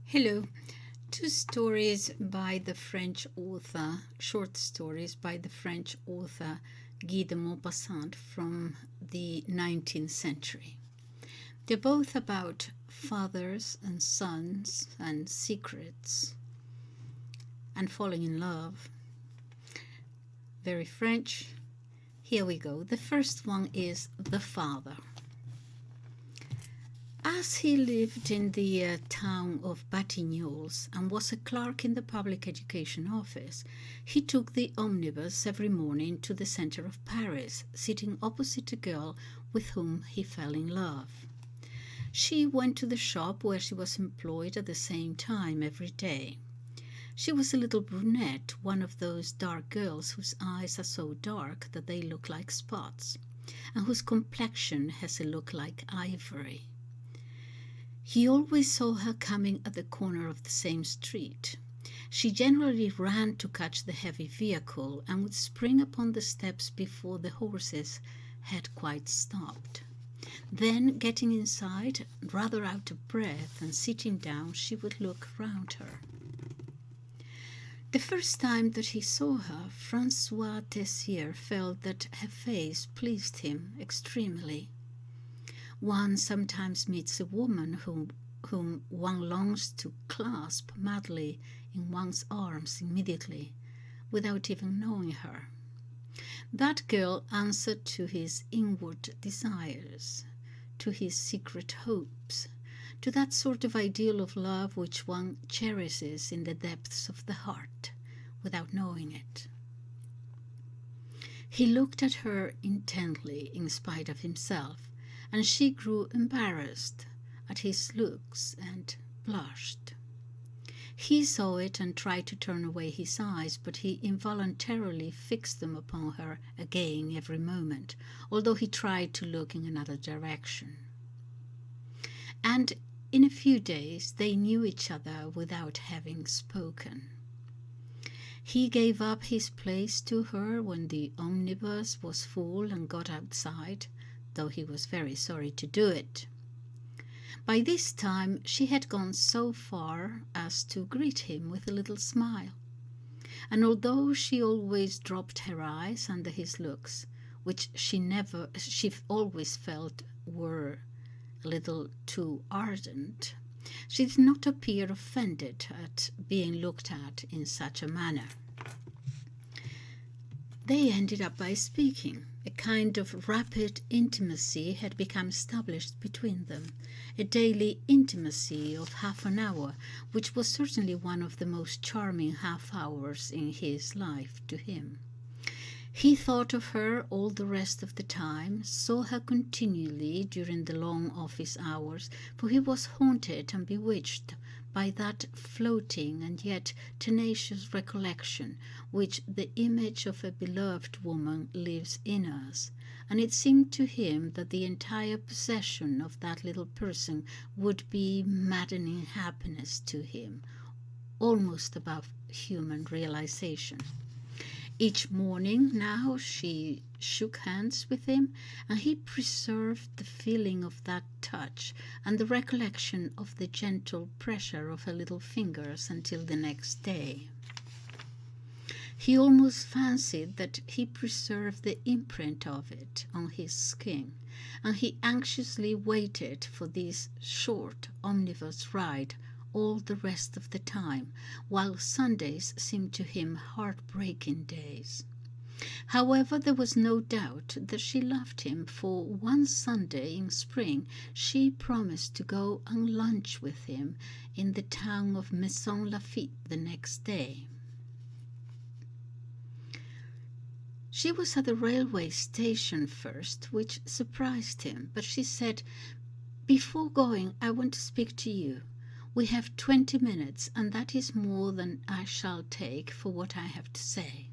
Hello. Two stories by the French author, short stories by the French author Guy de Maupassant from the 19th century. They're both about fathers and sons and secrets and falling in love. Very French. Here we go. The first one is The Father. As he lived in the town of Batignolles and was a clerk in the public education office, he took the omnibus every morning to the center of Paris, sitting opposite a girl with whom he fell in love. She went to the shop where she was employed at the same time every day. She was a little brunette, one of those dark girls whose eyes are so dark that they look like spots, and whose complexion has a look like ivory. He always saw her coming at the corner of the same street. She generally ran to catch the heavy vehicle and would spring upon the steps before the horses had quite stopped. Then, getting inside, rather out of breath, and sitting down, she would look round her. The first time that he saw her, Francois Tessier felt that her face pleased him extremely. One sometimes meets a woman whom one longs to clasp madly in one's arms immediately, without even knowing her. That girl answered to his inward desires, to his secret hopes, to that sort of ideal of love which one cherishes in the depths of the heart, without knowing it. He looked at her intently in spite of himself, and she grew embarrassed at his looks and blushed. He saw it and tried to turn away his eyes, but he involuntarily fixed them upon her again every moment, although he tried to look in another direction. And in a few days they knew each other without having spoken. He gave up his place to her when the omnibus was full and got outside, though he was very sorry to do it. By this time she had gone so far as to greet him with a little smile, and although she always dropped her eyes under his looks, which she always felt were a little too ardent, she did not appear offended at being looked at in such a manner. They ended up by speaking. A kind of rapid intimacy had become established between them, a daily intimacy of half an hour, which was certainly one of the most charming half hours in his life to him. He thought of her all the rest of the time, saw her continually during the long office hours, for he was haunted and bewitched by that floating and yet tenacious recollection which the image of a beloved woman leaves in us, and it seemed to him that the entire possession of that little person would be maddening happiness to him, almost above human realization. Each morning now she shook hands with him, and he preserved the feeling of that touch and the recollection of the gentle pressure of her little fingers until the next day. He almost fancied that he preserved the imprint of it on his skin, and he anxiously waited for this short omnibus ride all the rest of the time, while Sundays seemed to him heartbreaking days. However, there was no doubt that she loved him, for one Sunday in spring she promised to go and lunch with him in the town of Maison Lafitte the next day. She was at the railway station first, which surprised him, but she said, "Before going, I want to speak to you. We have 20 minutes, and that is more than I shall take for what I have to say."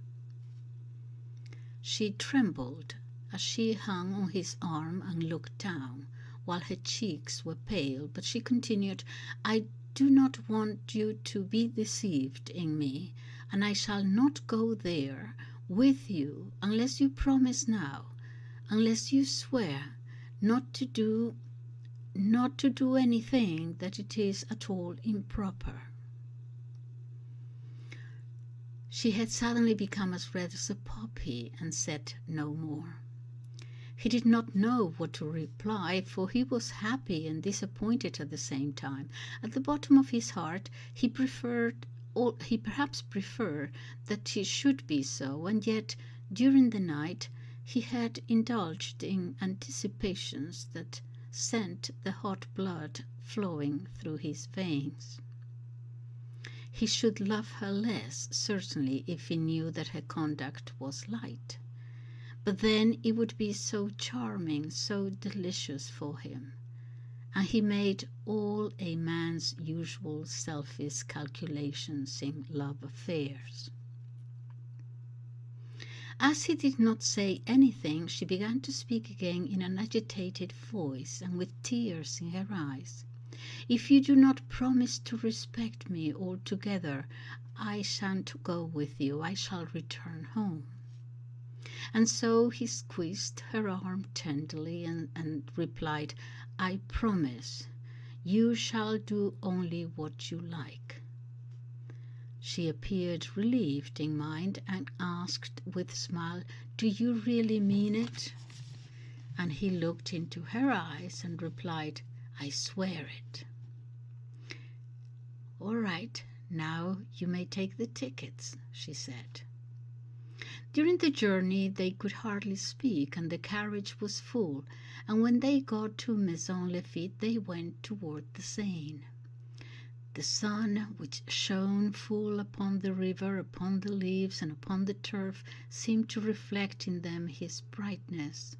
She trembled as she hung on his arm and looked down, while her cheeks were pale, but she continued, "I do not want you to be deceived in me, and I shall not go there with you unless you promise now, unless you swear not to do not to do anything that it is at all improper. She had suddenly become as red as a poppy and said no more. He did not know what to reply, for he was happy and disappointed at the same time. At the bottom of his heart, he perhaps preferred that he should be so, and yet during the night he had indulged in anticipations that sent the hot blood flowing through his veins. He should love her less, certainly, if he knew that her conduct was light. But then it would be so charming, so delicious for him. And he made all a man's usual selfish calculations in love affairs. As he did not say anything, she began to speak again in an agitated voice and with tears in her eyes. "If you do not promise to respect me altogether, I shan't go with you. I shall return home." And so he squeezed her arm tenderly and replied, "I promise. You shall do only what you like." She appeared relieved in mind and asked with a smile, "Do you really mean it?" And he looked into her eyes and replied, "I swear it." "All right, now you may take the tickets," she said. During the journey they could hardly speak, and the carriage was full, and when they got to Maison Lafitte they went toward the Seine. The sun, which shone full upon the river, upon the leaves, and upon the turf, seemed to reflect in them his brightness.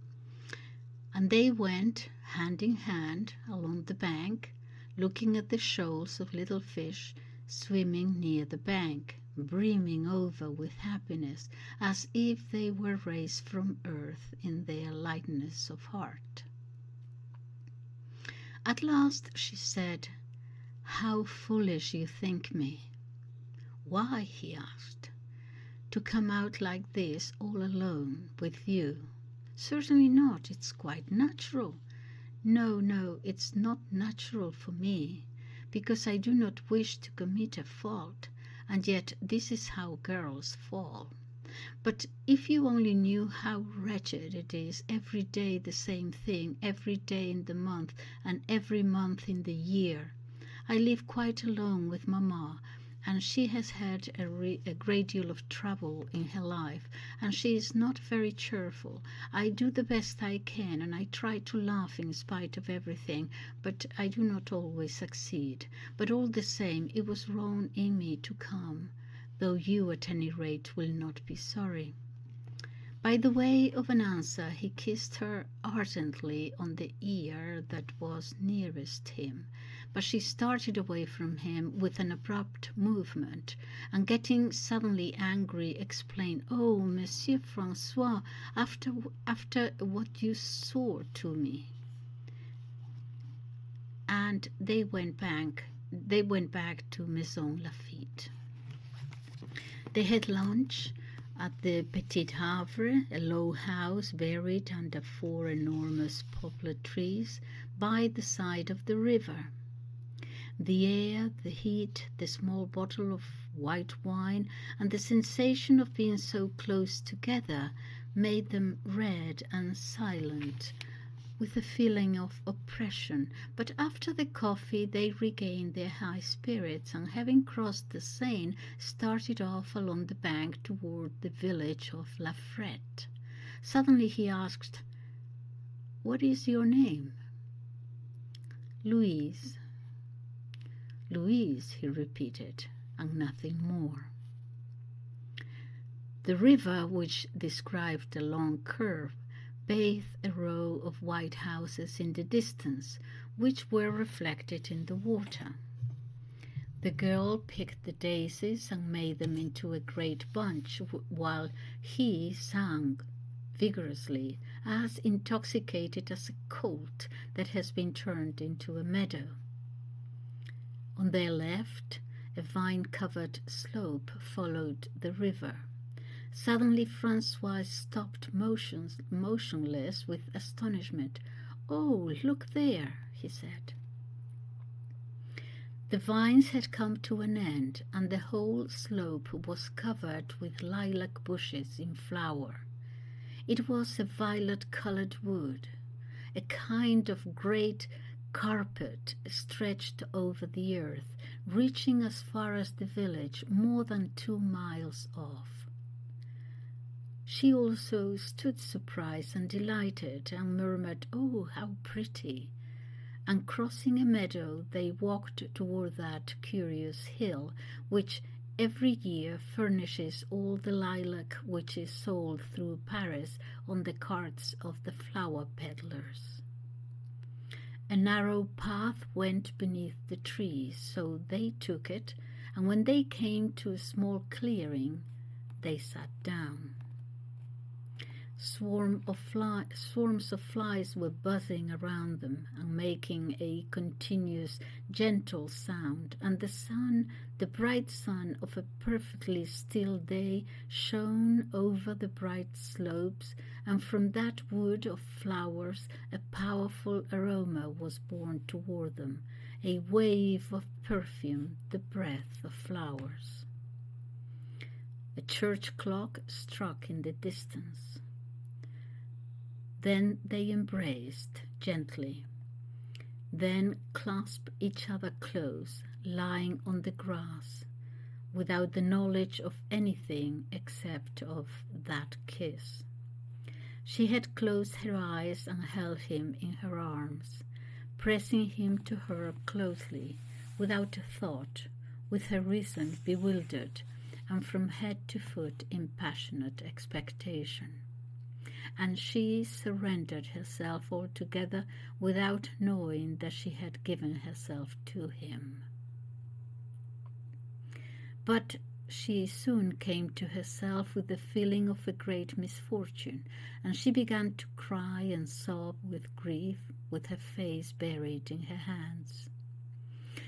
And they went, hand in hand, along the bank, looking at the shoals of little fish swimming near the bank, brimming over with happiness, as if they were raised from earth in their lightness of heart. At last she said, "How foolish you think me." "Why?" he asked. "To come out like this all alone with you." "Certainly not. It's quite natural." No, it's not natural for me, because I do not wish to commit a fault, and yet this is how girls fall. But if you only knew how wretched it is, every day the same thing, every day in the month, and every month in the year. I live quite alone with Mamma, and she has had a great deal of trouble in her life, and she is not very cheerful. I do the best I can, and I try to laugh in spite of everything, but I do not always succeed. But all the same, it was wrong in me to come, though you at any rate will not be sorry." By the way of an answer, he kissed her ardently on the ear that was nearest him, but she started away from him with an abrupt movement, and getting suddenly angry, explained, "Oh, Monsieur Francois, after what you swore to me." And they went back to Maison Lafitte. They had lunch at the Petit Havre, a low house buried under 4 enormous poplar trees by the side of the river. The air, the heat, the small bottle of white wine, and the sensation of being so close together made them red and silent, with a feeling of oppression. But after the coffee they regained their high spirits, and having crossed the Seine, started off along the bank toward the village of La Frette. Suddenly he asked, "What is your name?" "Louise." "Louise," he repeated, and nothing more. The river, which described a long curve, bathed a row of white houses in the distance, which were reflected in the water. The girl picked the daisies and made them into a great bunch, while he sang vigorously, as intoxicated as a colt that has been turned into a meadow. On their left, a vine-covered slope followed the river. Suddenly Francois stopped motionless with astonishment. "Oh, look there!" he said. The vines had come to an end, and the whole slope was covered with lilac bushes in flower. It was a violet-colored wood. A kind of great carpet stretched over the earth, reaching as far as the village, more than 2 miles off. She also stood surprised and delighted, and murmured, "Oh, how pretty!" And crossing a meadow, they walked toward that curious hill, which every year furnishes all the lilac which is sold through Paris on the carts of the flower peddlers. A narrow path went beneath the trees, so they took it, and when they came to a small clearing, they sat down. Swarms of flies were buzzing around them and making a continuous, gentle sound, and the sun, the bright sun of a perfectly still day, shone over the bright slopes, and from that wood of flowers a powerful aroma was borne toward them, a wave of perfume, the breath of flowers. A church clock struck in the distance. Then they embraced gently, then clasped each other close, lying on the grass, without the knowledge of anything except of that kiss. She had closed her eyes and held him in her arms, pressing him to her closely, without a thought, with her reason bewildered, and from head to foot in passionate expectation. And she surrendered herself altogether without knowing that she had given herself to him. But she soon came to herself with the feeling of a great misfortune, and she began to cry and sob with grief, with her face buried in her hands.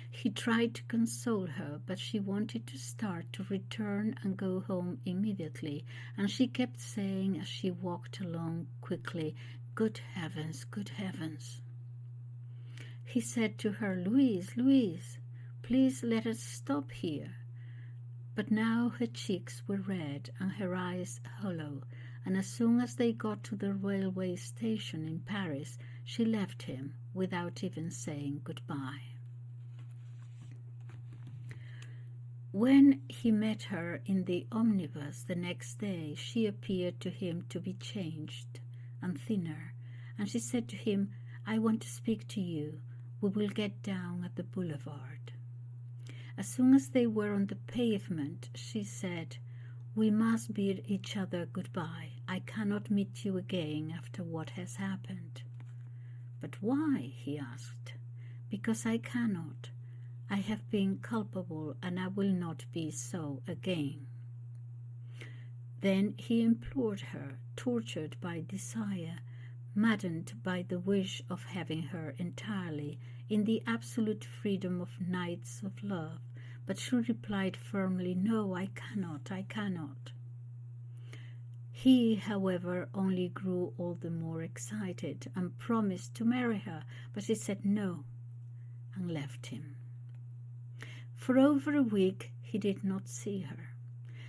He tried to console her, but she wanted to start, to return and go home immediately, and she kept saying as she walked along quickly, "Good heavens, good heavens." He said to her, "Louise, Louise, please let us stop here." But now her cheeks were red and her eyes hollow, and as soon as they got to the railway station in Paris, she left him without even saying goodbye. When he met her in the omnibus the next day, she appeared to him to be changed and thinner, and she said to him, "I want to speak to you. We will get down at the boulevard." As soon as they were on the pavement, she said, "We must bid each other goodbye. I cannot meet you again after what has happened." "But why?" he asked. "Because I cannot. I have been culpable, and I will not be so again." Then he implored her, tortured by desire, maddened by the wish of having her entirely, in the absolute freedom of nights of love, but she replied firmly, "No, I cannot, I cannot." He, however, only grew all the more excited and promised to marry her, but she said no and left him. For over a week he did not see her.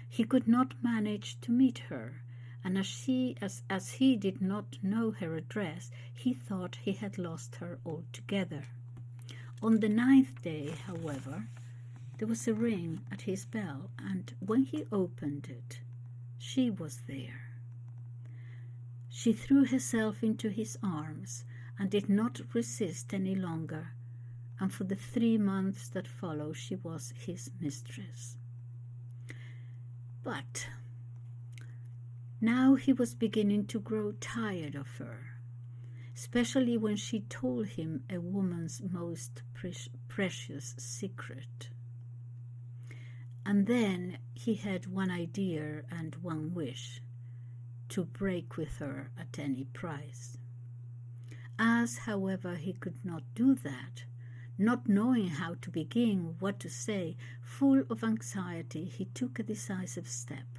He could not manage to meet her, and as he did not know her address, he thought he had lost her altogether. On the 9th day, however, there was a ring at his bell, and when he opened it, she was there. She threw herself into his arms and did not resist any longer, and for the 3 months that followed she was his mistress. But now he was beginning to grow tired of her, especially when she told him a woman's most precious secret. And then he had one idea and one wish: to break with her at any price. As, however, he could not do that, not knowing how to begin, what to say, full of anxiety, he took a decisive step.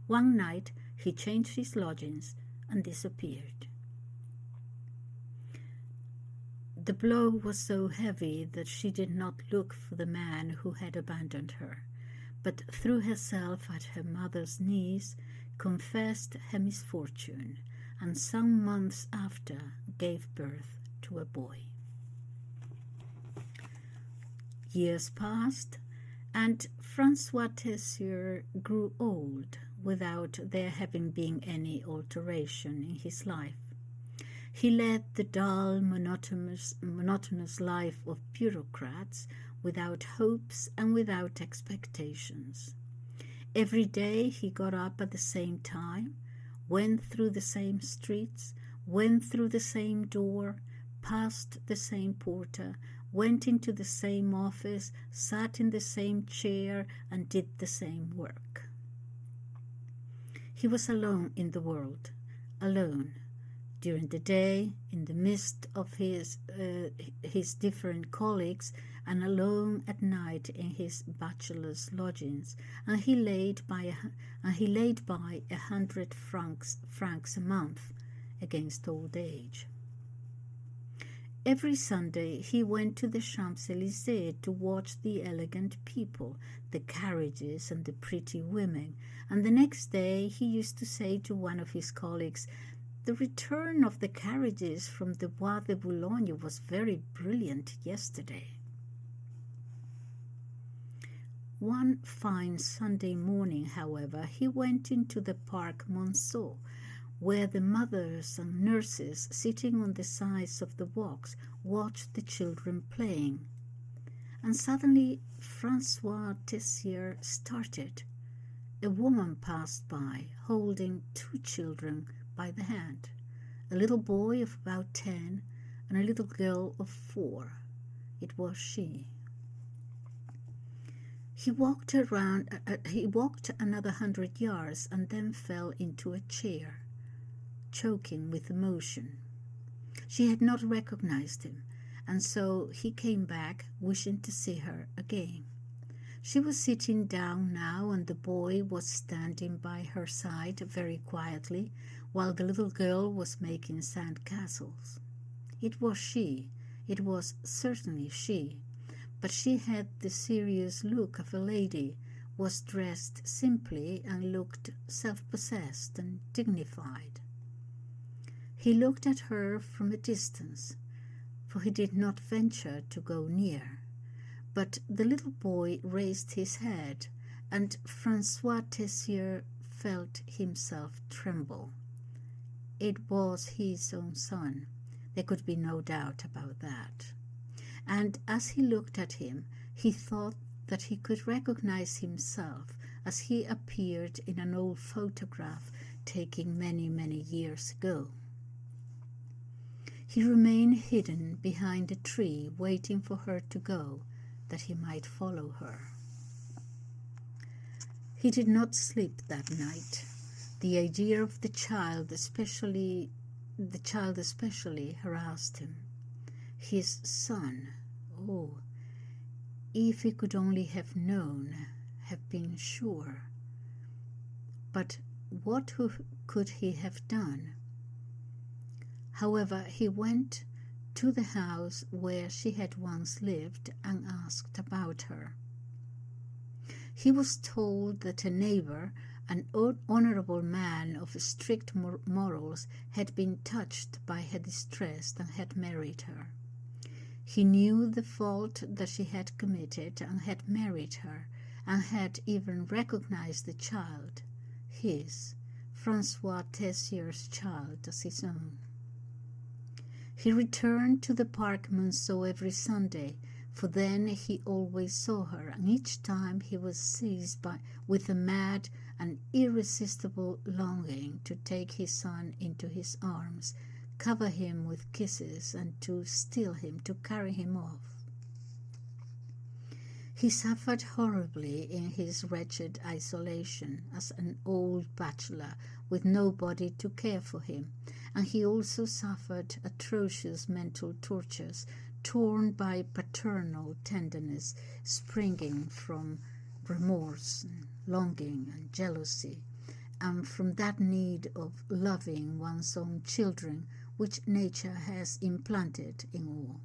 One night he changed his lodgings and disappeared. The blow was so heavy that she did not look for the man who had abandoned her, but threw herself at her mother's knees, confessed her misfortune, and some months after gave birth to a boy. Years passed, and Francois Tessier grew old without there having been any alteration in his life. He led the dull, monotonous life of bureaucrats, without hopes and without expectations. Every day he got up at the same time, went through the same streets, went through the same door, passed the same porter, went into the same office, sat in the same chair, and did the same work. He was alone in the world, alone. During the day, in the midst of his different colleagues, and alone at night in his bachelor's lodgings, and he laid by 100 francs a month against old age. Every Sunday he went to the Champs-Élysées to watch the elegant people, the carriages and the pretty women, and the next day he used to say to one of his colleagues, "The return of the carriages from the Bois de Boulogne was very brilliant yesterday." One fine Sunday morning, however, he went into the Parc Monceau, where the mothers and nurses, sitting on the sides of the walks, watched the children playing. And suddenly Francois Tessier started. A woman passed by, holding 2 children by the hand, a little boy of about 10 and a little girl of 4. It was she. He walked another 100 yards and then fell into a chair, choking with emotion. She had not recognized him, and so he came back, wishing to see her again. She was sitting down now, and the boy was standing by her side very quietly, while the little girl was making sand castles. It was she. It was certainly she. But she had the serious look of a lady, was dressed simply, and looked self-possessed and dignified. He looked at her from a distance, for he did not venture to go near. But the little boy raised his head, and Francois Tessier felt himself tremble. It was his own son. There could be no doubt about that. And as he looked at him, he thought that he could recognize himself as he appeared in an old photograph taken many, many years ago. He remained hidden behind a tree, waiting for her to go, that he might follow her. He did not sleep that night. The idea of the child especially harassed him. His son, oh, if he could only have known, have been sure. But what could he have done? However, he went to the house where she had once lived and asked about her. He was told that a neighbor, an honorable man of strict morals, had been touched by her distress and had married her. He knew the fault that she had committed and had married her, and had even recognized the child, his, Francois Tessier's child, as his own. He returned to the Parc Monceau every Sunday, for then he always saw her, and each time he was seized with a mad and irresistible longing to take his son into his arms, cover him with kisses, and to steal him, to carry him off. He suffered horribly in his wretched isolation as an old bachelor with nobody to care for him, and he also suffered atrocious mental tortures, torn by paternal tenderness springing from remorse and longing and jealousy, and from that need of loving one's own children which nature has implanted in all.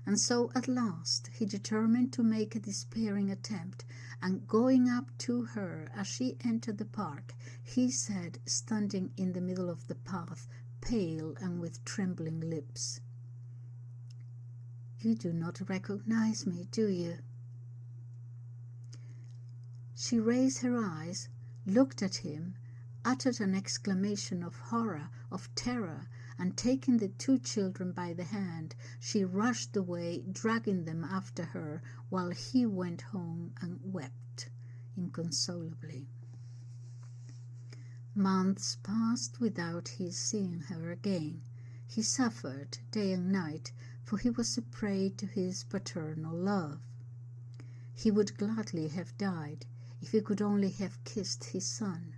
And so at last he determined to make a despairing attempt, and going up to her as she entered the park, he said, standing in the middle of the path, pale and with trembling lips, "You do not recognize me, do you?" She raised her eyes, looked at him, uttered an exclamation of horror, of terror, and taking the two children by the hand, she rushed away, dragging them after her, while he went home and wept inconsolably. Months passed without his seeing her again. He suffered day and night, for he was a prey to his paternal love. He would gladly have died if he could only have kissed his son.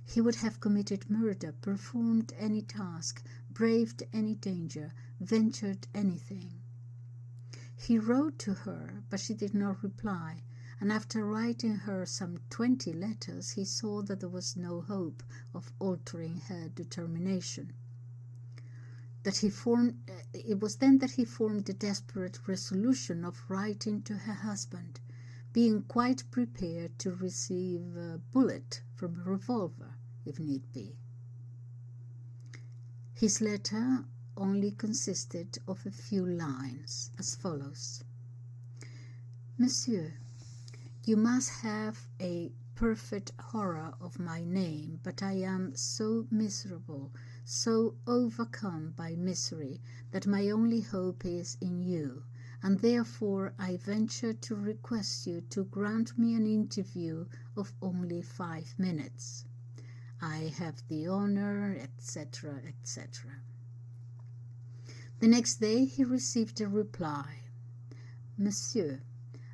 He would have committed murder, performed any task, braved any danger, ventured anything. He wrote to her, but she did not reply, and after writing her some 20 letters, he saw that there was no hope of altering her determination. It was then that he formed the desperate resolution of writing to her husband, being quite prepared to receive a bullet from a revolver, if need be. His letter only consisted of a few lines, as follows: "Monsieur, you must have a perfect horror of my name, but I am so miserable, so overcome by misery, that my only hope is in you, and therefore I venture to request you to grant me an interview of only 5 minutes. I have the honor, etc., etc." The next day he received a reply: "Monsieur,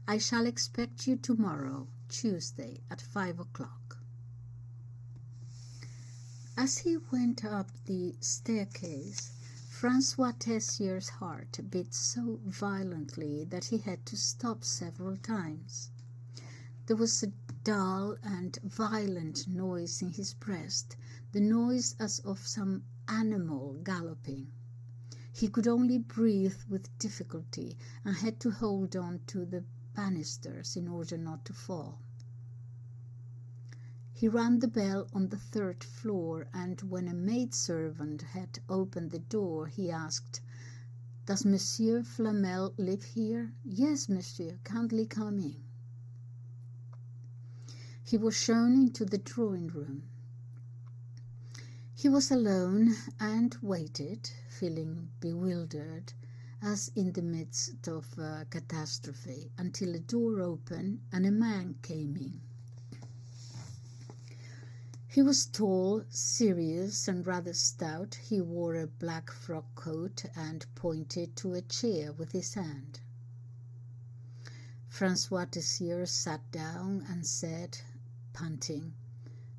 I shall expect you tomorrow, Tuesday, at 5 o'clock." As he went up the staircase, Francois Tessier's heart beat so violently that he had to stop several times. There was a dull and violent noise in his breast, the noise as of some animal galloping. He could only breathe with difficulty, and had to hold on to the banisters in order not to fall. He rang the bell on the 3rd floor, and when a maidservant had opened the door, he asked, "Does Monsieur Flamel live here?" "Yes, monsieur, kindly come in." He was shown into the drawing-room. He was alone and waited, feeling bewildered, as in the midst of a catastrophe, until a door opened and a man came in. He was tall, serious, and rather stout. He wore a black frock coat and pointed to a chair with his hand. Francois Tessier sat down and said, panting,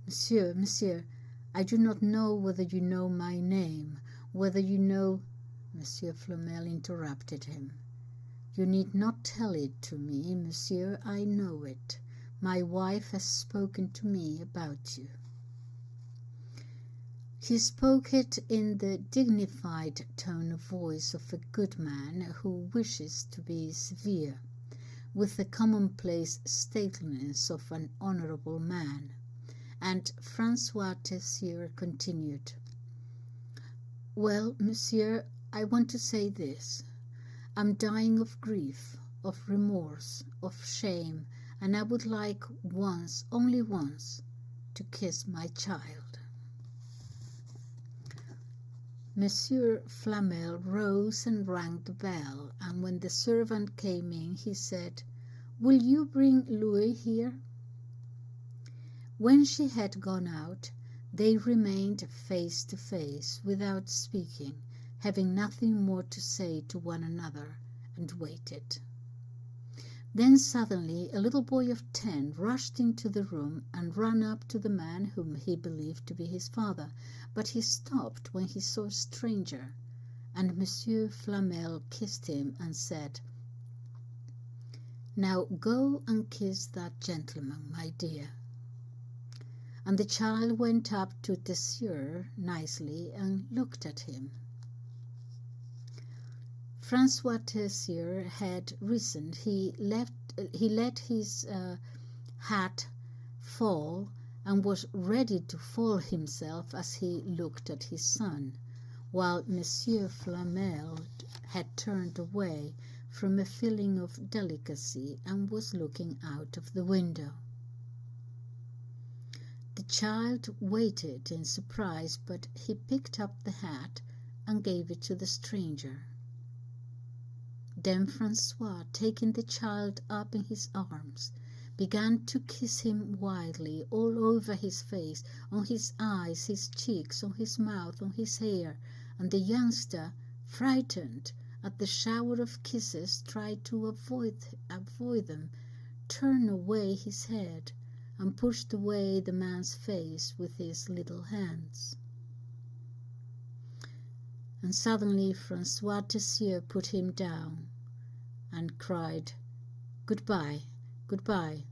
Monsieur, I do not know whether you know my name, whether you know—" Monsieur Flamel interrupted him. "You need not tell it to me, monsieur, I know it. My wife has spoken to me about you." He spoke it in the dignified tone of voice of a good man who wishes to be severe, with the commonplace stateliness of an honorable man, and Francois Tessier continued, "Well, monsieur, I want to say this. I'm dying of grief, of remorse, of shame, and I would like once, only once, to kiss my child." Monsieur Flamel rose and rang the bell, and when the servant came in, he said, "Will you bring Louis here?" When she had gone out, they remained face to face, without speaking, having nothing more to say to one another, and waited. Then suddenly a little boy of 10 rushed into the room and ran up to the man whom he believed to be his father, but he stopped when he saw a stranger, and Monsieur Flamel kissed him and said, "Now go and kiss that gentleman, my dear." And the child went up to Tessier nicely and looked at him. Francois Tessier had risen. He let his hat fall and was ready to fall himself as he looked at his son, while Monsieur Flamel had turned away from a feeling of delicacy and was looking out of the window. The child waited in surprise, but he picked up the hat and gave it to the stranger. Then Francois, taking the child up in his arms, began to kiss him wildly all over his face, on his eyes, his cheeks, on his mouth, on his hair, and the youngster, frightened at the shower of kisses, tried to avoid them, turned away his head, and pushed away the man's face with his little hands. And suddenly Francois Tessier put him down and cried, "Goodbye, goodbye,"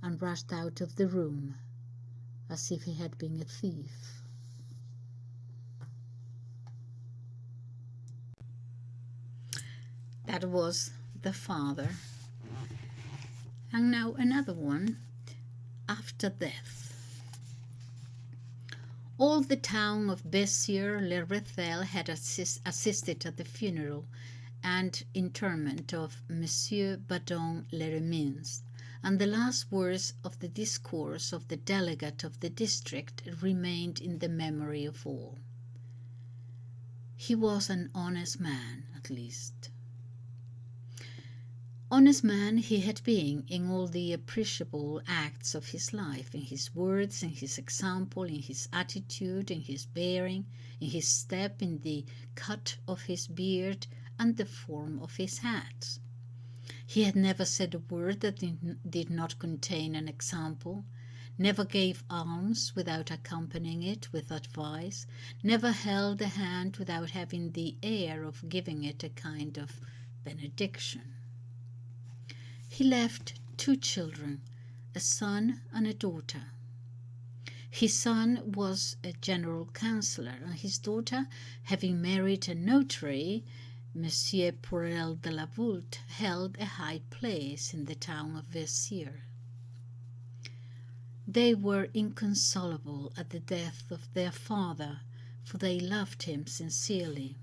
and rushed out of the room as if he had been a thief. That was the father. And now another one, after death. All the town of Bessières-le-Rethel had assisted at the funeral and interment of Monsieur Badon Leremins, and the last words of the discourse of the delegate of the district remained in the memory of all. He was an honest man, at least. Honest man he had been in all the appreciable acts of his life, in his words, in his example, in his attitude, in his bearing, in his step, in the cut of his beard, and the form of his hat. He had never said a word that did not contain an example, never gave alms without accompanying it with advice, never held a hand without having the air of giving it a kind of benediction. He left 2 children, a son and a daughter. His son was a general councillor, and his daughter, having married a notary, Monsieur Poirel de la Voulte, held a high place in the town of Bessières. They were inconsolable at the death of their father, for they loved him sincerely.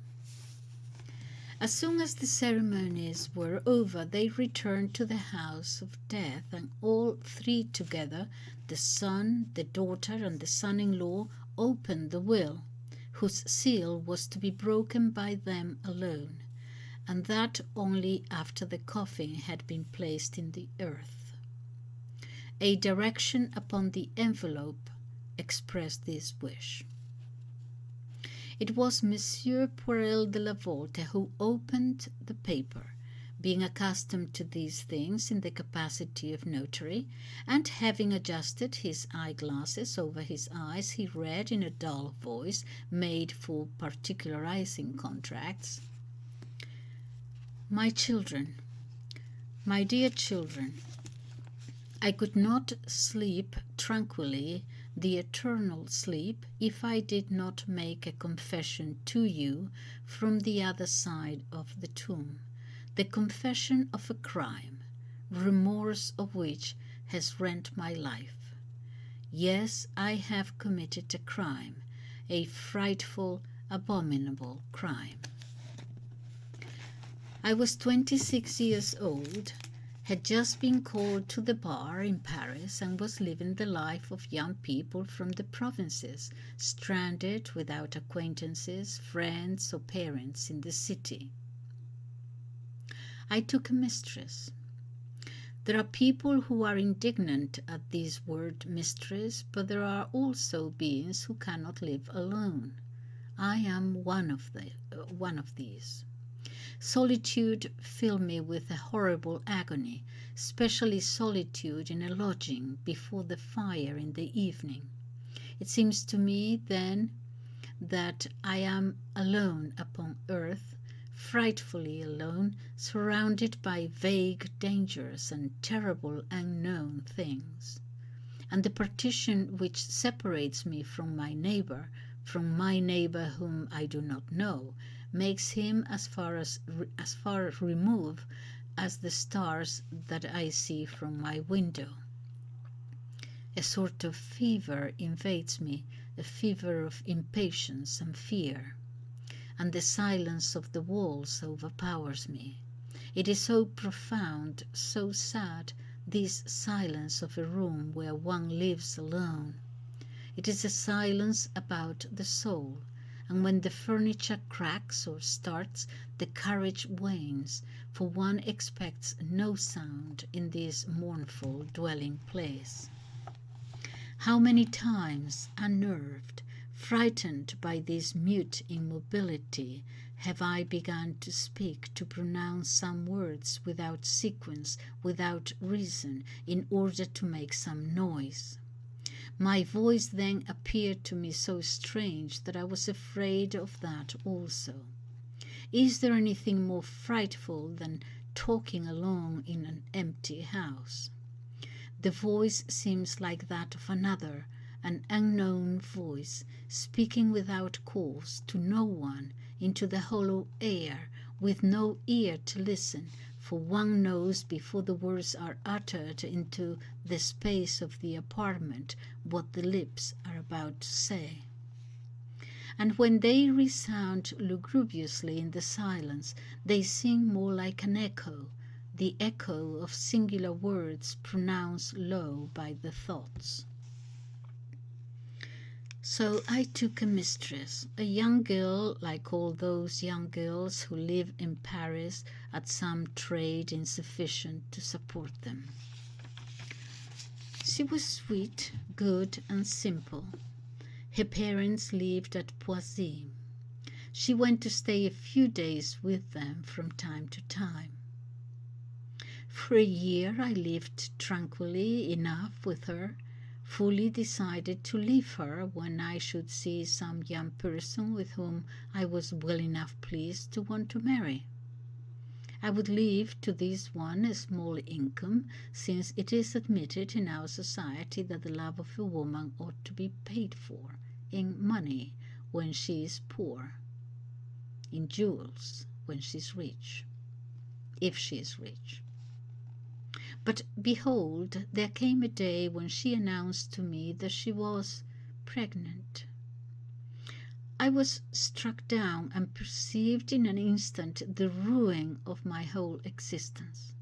As soon as the ceremonies were over, they returned to the house of death, and all 3 together, the son, the daughter, and the son-in-law, opened the will, whose seal was to be broken by them alone, and that only after the coffin had been placed in the earth. A direction upon the envelope expressed this wish. It was Monsieur Poirel de la Voulte who opened the paper, being accustomed to these things in the capacity of notary, and having adjusted his eyeglasses over his eyes, he read in a dull voice, made for particularizing contracts, "My children, my dear children, I could not sleep tranquilly the eternal sleep if I did not make a confession to you from the other side of the tomb, the confession of a crime, remorse of which has rent my life. Yes, I have committed a crime, a frightful, abominable crime. I was 26 years old, had just been called to the bar in Paris, and was living the life of young people from the provinces, stranded without acquaintances, friends, or parents in the city. I took a mistress. There are people who are indignant at this word mistress, but there are also beings who cannot live alone. I am one of these. Solitude filled me with a horrible agony, especially solitude in a lodging before the fire in the evening. It seems to me then that I am alone upon earth, frightfully alone, surrounded by vague dangers and terrible unknown things. And the partition which separates me from my neighbor whom I do not know, makes him as far removed as the stars that I see from my window. A sort of fever invades me, a fever of impatience and fear, and the silence of the walls overpowers me. It is so profound, so sad, this silence of a room where one lives alone. It is a silence about the soul, and when the furniture cracks or starts, the courage wanes, for one expects no sound in this mournful dwelling place. How many times, unnerved, frightened by this mute immobility, have I begun to speak, to pronounce some words without sequence, without reason, in order to make some noise. My voice then appeared to me so strange that I was afraid of that also. Is there anything more frightful than talking alone in an empty house? The voice seems like that of another, an unknown voice, speaking without cause, to no one, into the hollow air, with no ear to listen, for one knows before the words are uttered into the space of the apartment what the lips are about to say. And when they resound lugubriously in the silence, they seem more like an echo, the echo of singular words pronounced low by the thoughts. So I took a mistress, a young girl like all those young girls who live in Paris at some trade insufficient to support them. She was sweet, good, and simple. Her parents lived at Poissy. She went to stay a few days with them from time to time. For a year I lived tranquilly enough with her, fully decided to leave her when I should see some young person with whom I was well enough pleased to want to marry. I would leave to this one a small income, since it is admitted in our society that the love of a woman ought to be paid for in money when she is poor, in jewels when she is rich, if she is rich. But behold, there came a day when she announced to me that she was pregnant. I was struck down and perceived in an instant the ruin of my whole existence.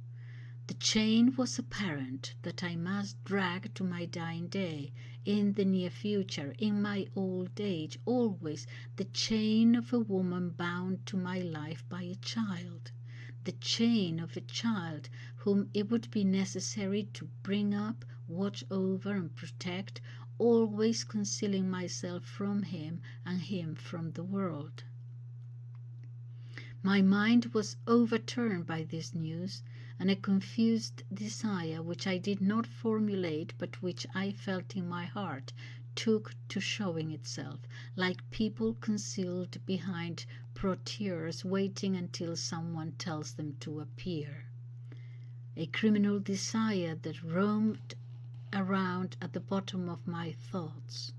The chain was apparent that I must drag to my dying day, in the near future, in my old age, always the chain of a woman bound to my life by a child. The chain of a child whom it would be necessary to bring up, watch over, and protect, always concealing myself from him and him from the world. My mind was overturned by this news, and a confused desire which I did not formulate but which I felt in my heart took to showing itself, like people concealed behind portieres waiting until someone tells them to appear. A criminal desire that roamed around at the bottom of my thoughts.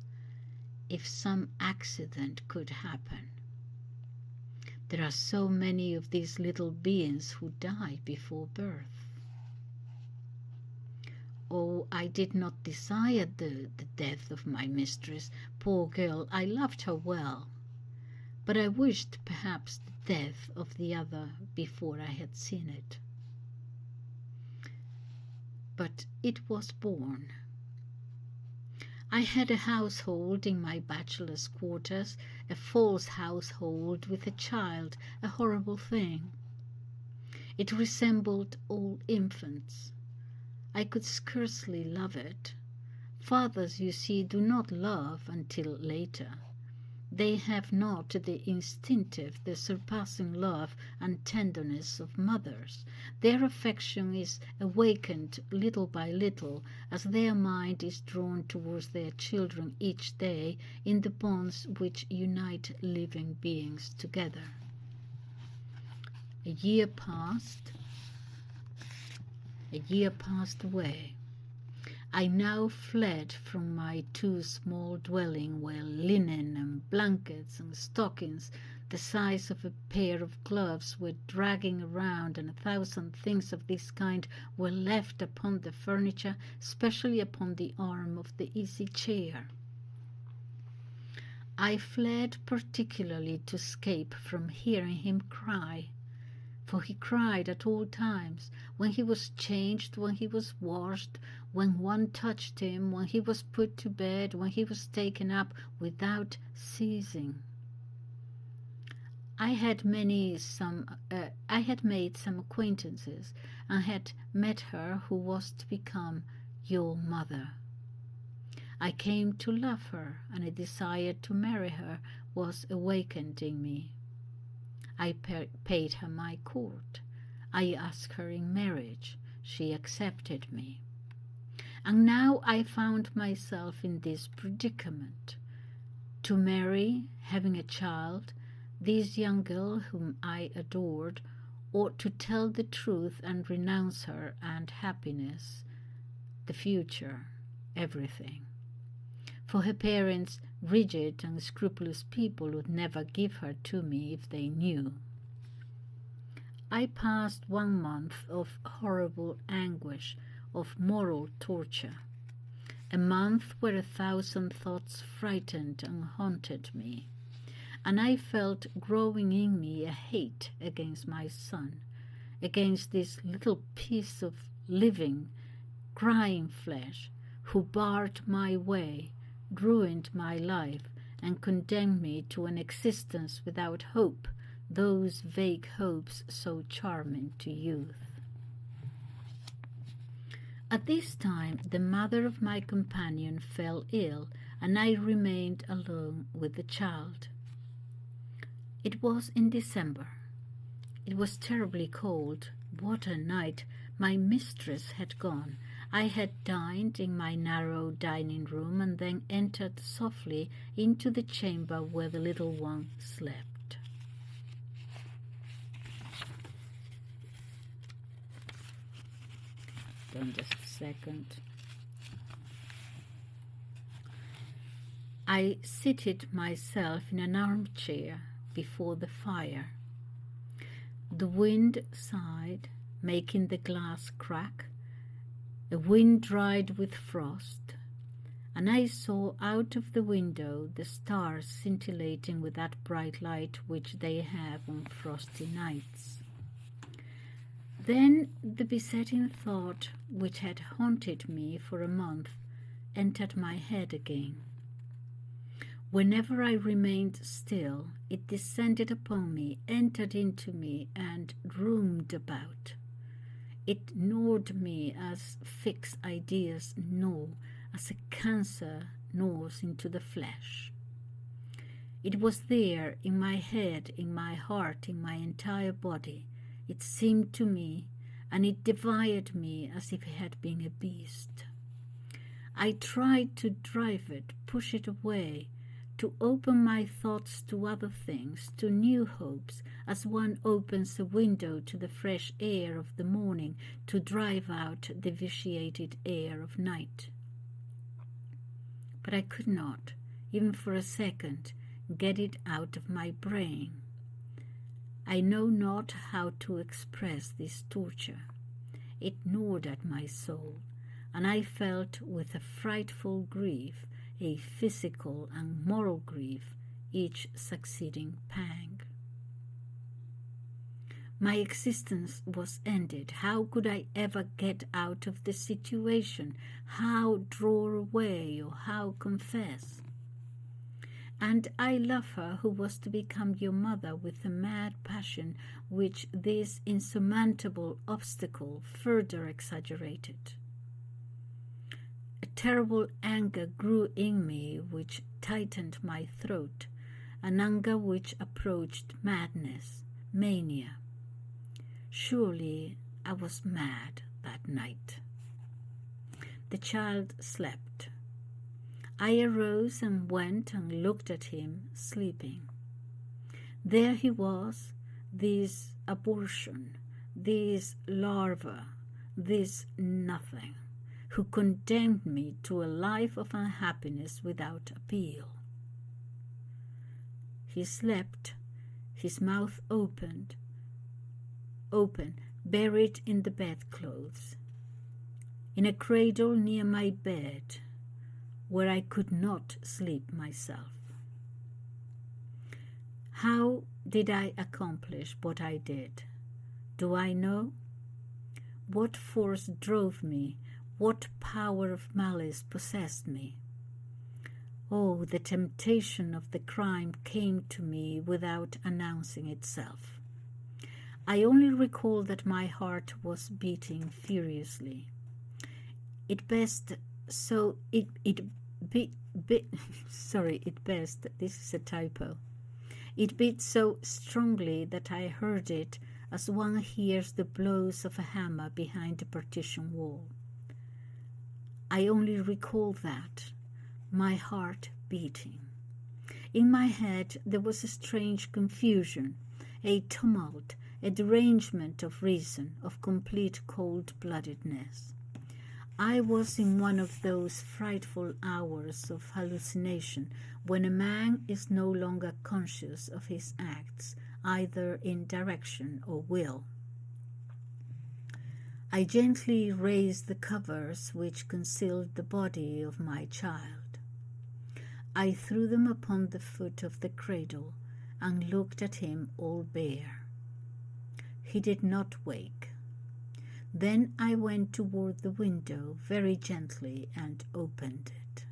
If some accident could happen. There are so many of these little beings who die before birth. Oh, I did not desire the death of my mistress. Poor girl, I loved her well. But I wished perhaps the death of the other before I had seen it. But it was born. I had a household in my bachelor's quarters, a false household with a child, a horrible thing. It resembled all infants. I could scarcely love it. Fathers, you see, do not love until later. They have not the instinctive, the surpassing love and tenderness of mothers. Their affection is awakened little by little as their mind is drawn towards their children each day in the bonds which unite living beings together. A year passed away. I now fled from my too small dwelling where linen and blankets and stockings, the size of a pair of gloves, were dragging around, and 1,000 things of this kind were left upon the furniture, especially upon the arm of the easy chair. I fled particularly to escape from hearing him cry, for he cried at all times, when he was changed, when he was washed, when one touched him, when he was put to bed, when he was taken up, without ceasing. I had made some acquaintances, and had met her who was to become your mother. I came to love her, and a desire to marry her was awakened in me. I paid her my court. I asked her in marriage. She accepted me. And now I found myself in this predicament. To marry, having a child, this young girl whom I adored, or to tell the truth and renounce her and happiness, the future, everything. For her parents, rigid and scrupulous people, would never give her to me if they knew. I passed 1 month of horrible anguish, of moral torture, a month where 1,000 thoughts frightened and haunted me, and I felt growing in me a hate against my son, against this little piece of living, crying flesh, who barred my way, ruined my life, and condemned me to an existence without hope, those vague hopes so charming to youth. At this time the mother of my companion fell ill, and I remained alone with the child. It was in December. It was terribly cold. What a night! My mistress had gone. I had dined in my narrow dining room, and then entered softly into the chamber where the little one slept. Just a second. I seated myself in an armchair before the fire. The wind sighed, making the glass crack. The wind dried with frost, and I saw out of the window the stars scintillating with that bright light which they have on frosty nights. Then the besetting thought, which had haunted me for a month, entered my head again. Whenever I remained still, it descended upon me, entered into me, and roamed about. It gnawed me as fixed ideas gnaw, as a cancer gnaws into the flesh. It was there, in my head, in my heart, in my entire body. It seemed to me, and it devoured me as if it had been a beast. I tried to drive it, push it away, to open my thoughts to other things, to new hopes, as one opens a window to the fresh air of the morning, to drive out the vitiated air of night. But I could not, even for a second, get it out of my brain. I know not how to express this torture. It gnawed at my soul, and I felt with a frightful grief, a physical and moral grief, each succeeding pang. My existence was ended. How could I ever get out of the situation? How draw away, or how confess? And I love her who was to become your mother with a mad passion which this insurmountable obstacle further exaggerated. A terrible anger grew in me which tightened my throat, an anger which approached madness, mania. Surely I was mad that night. The child slept. I arose and went and looked at him sleeping. There he was, this abortion, this larva, this nothing, who condemned me to a life of unhappiness without appeal. He slept, his mouth open, buried in the bedclothes, in a cradle near my bed, where I could not sleep myself. How did I accomplish what I did? Do I know? What force drove me? What power of malice possessed me? Oh, the temptation of the crime came to me without announcing itself. I only recall that my heart was beating furiously. It beat so strongly that I heard it as one hears the blows of a hammer behind a partition wall. I only recall that, my heart beating. In my head there was a strange confusion, a tumult, a derangement of reason, of complete cold-bloodedness. I was in one of those frightful hours of hallucination when a man is no longer conscious of his acts, either in direction or will. I gently raised the covers which concealed the body of my child. I threw them upon the foot of the cradle and looked at him all bare. He did not wake. Then I went toward the window very gently and opened it.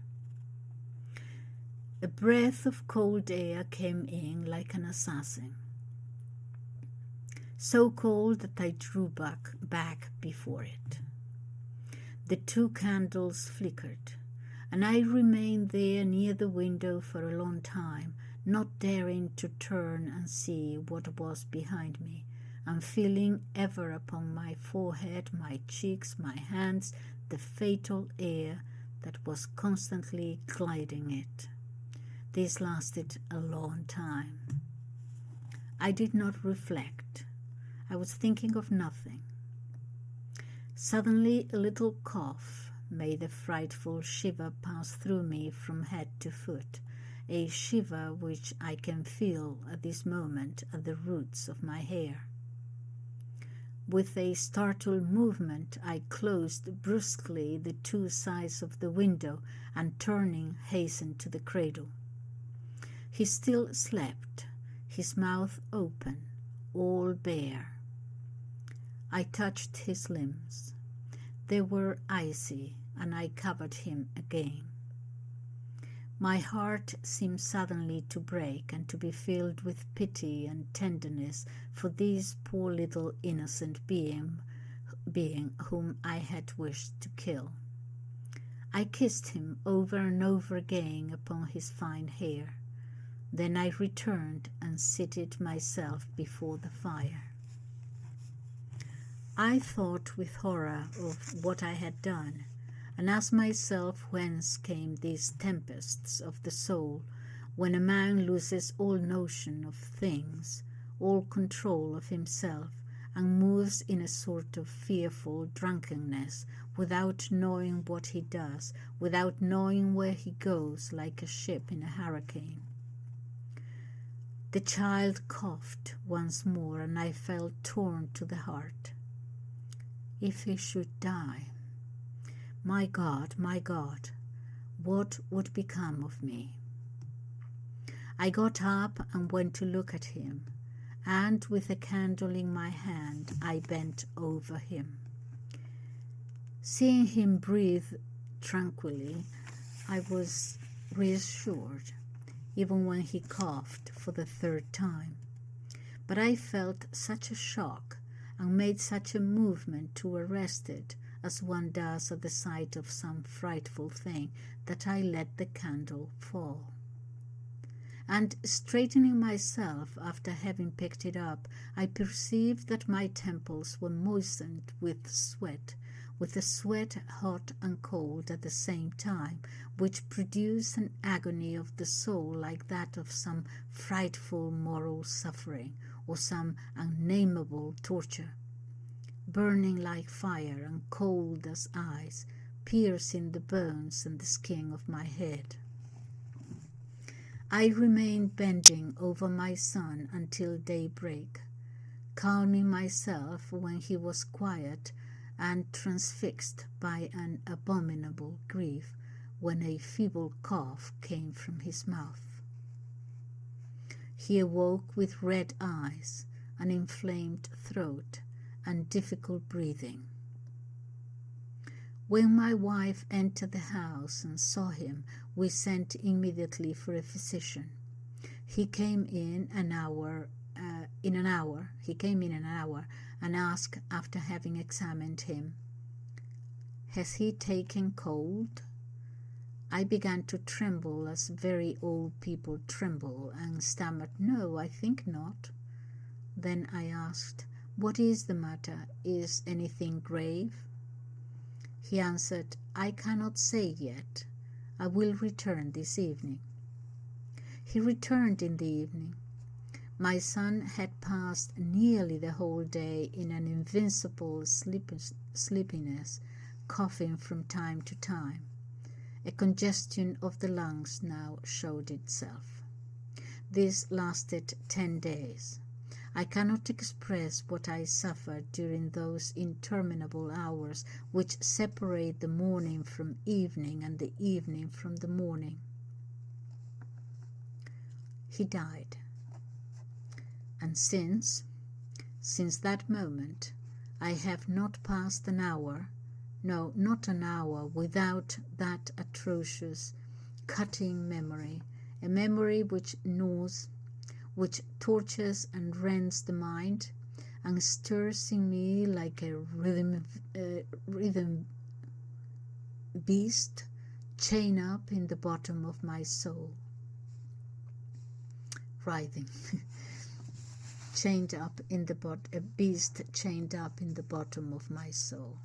A breath of cold air came in like an assassin, so cold that I drew back before it. The 2 candles flickered, and I remained there near the window for a long time, not daring to turn and see what was behind me, and feeling ever upon my forehead, my cheeks, my hands, the fatal air that was constantly gliding it. This lasted a long time. I did not reflect. I was thinking of nothing. Suddenly a little cough made a frightful shiver pass through me from head to foot, a shiver which I can feel at this moment at the roots of my hair. With a startled movement, I closed brusquely the 2 sides of the window and, turning, hastened to the cradle. He still slept, his mouth open, all bare. I touched his limbs. They were icy, and I covered him again. My heart seemed suddenly to break and to be filled with pity and tenderness for this poor little innocent being whom I had wished to kill. I kissed him over and over again upon his fine hair. Then I returned and seated myself before the fire. I thought with horror of what I had done, and asked myself whence came these tempests of the soul, when a man loses all notion of things, all control of himself, and moves in a sort of fearful drunkenness, without knowing what he does, without knowing where he goes, like a ship in a hurricane. The child coughed once more, and I felt torn to the heart. If he should die, my God, what would become of me? I got up and went to look at him, and with a candle in my hand, I bent over him. Seeing him breathe tranquilly, I was reassured, even when he coughed for the 3rd time. But I felt such a shock and made such a movement to arrest it, as one does at the sight of some frightful thing, that I let the candle fall. And straightening myself after having picked it up, I perceived that my temples were moistened with a sweat hot and cold at the same time, which produced an agony of the soul like that of some frightful moral suffering, or some unnameable torture, burning like fire and cold as ice, piercing the bones and the skin of my head. I remained bending over my son until daybreak, calming myself when he was quiet and transfixed by an abominable grief when a feeble cough came from his mouth. He awoke with red eyes, an inflamed throat, and difficult breathing. When my wife entered the house and saw him, we sent immediately for a physician. He came in an hour and asked, after having examined him, "Has he taken cold?" I began to tremble as very old people tremble, and stammered, "No, I think not." Then I asked, "What is the matter? Is anything grave?" He answered, "I cannot say yet. I will return this evening." He returned in the evening. My son had passed nearly the whole day in an invincible sleepiness, coughing from time to time. A congestion of the lungs now showed itself. This lasted 10 days. I cannot express what I suffered during those interminable hours which separate the morning from evening and the evening from the morning. He died. And since that moment, I have not passed an hour, no, not an hour, without that atrocious, cutting memory, a memory which gnaws, which tortures and rends the mind, and stirs in me like a rhythm beast chained up in the bottom of my soul. Writhing. A beast chained up in the bottom of my soul.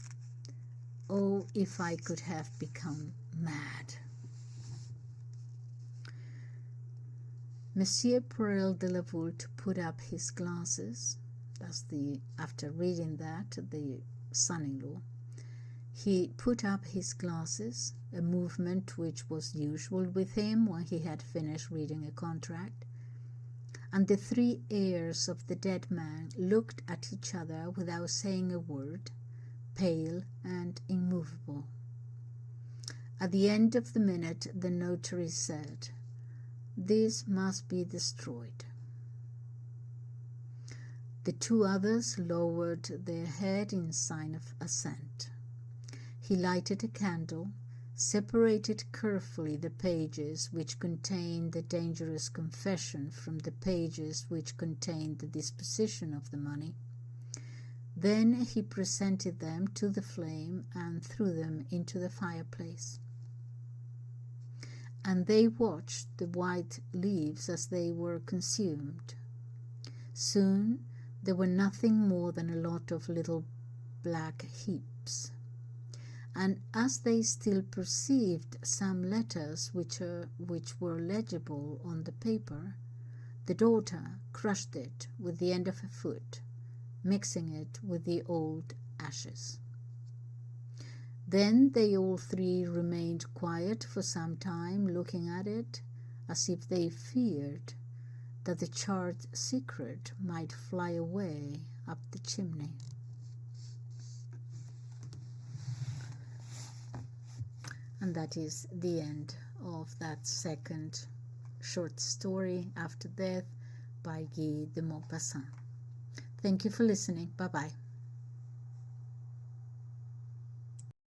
Oh, if I could have become mad. Monsieur Perel de la Voulte put up his glasses. After reading that, the son-in-law, he put up his glasses, a movement which was usual with him when he had finished reading a contract, and the 3 heirs of the dead man looked at each other without saying a word, pale and immovable. At the end of the minute, the notary said, "This must be destroyed." The 2 others lowered their head in sign of assent. He lighted a candle, separated carefully the pages which contained the dangerous confession from the pages which contained the disposition of the money. Then he presented them to the flame and threw them into the fireplace. And they watched the white leaves as they were consumed. Soon there were nothing more than a lot of little black heaps. And as they still perceived some letters which were legible on the paper, the daughter crushed it with the end of her foot, mixing it with the old ashes. Then they all 3 remained quiet for some time, looking at it, as if they feared that the charred secret might fly away up the chimney. And that is the end of that second short story, After Death, by Guy de Maupassant. Thank you for listening. Bye-bye.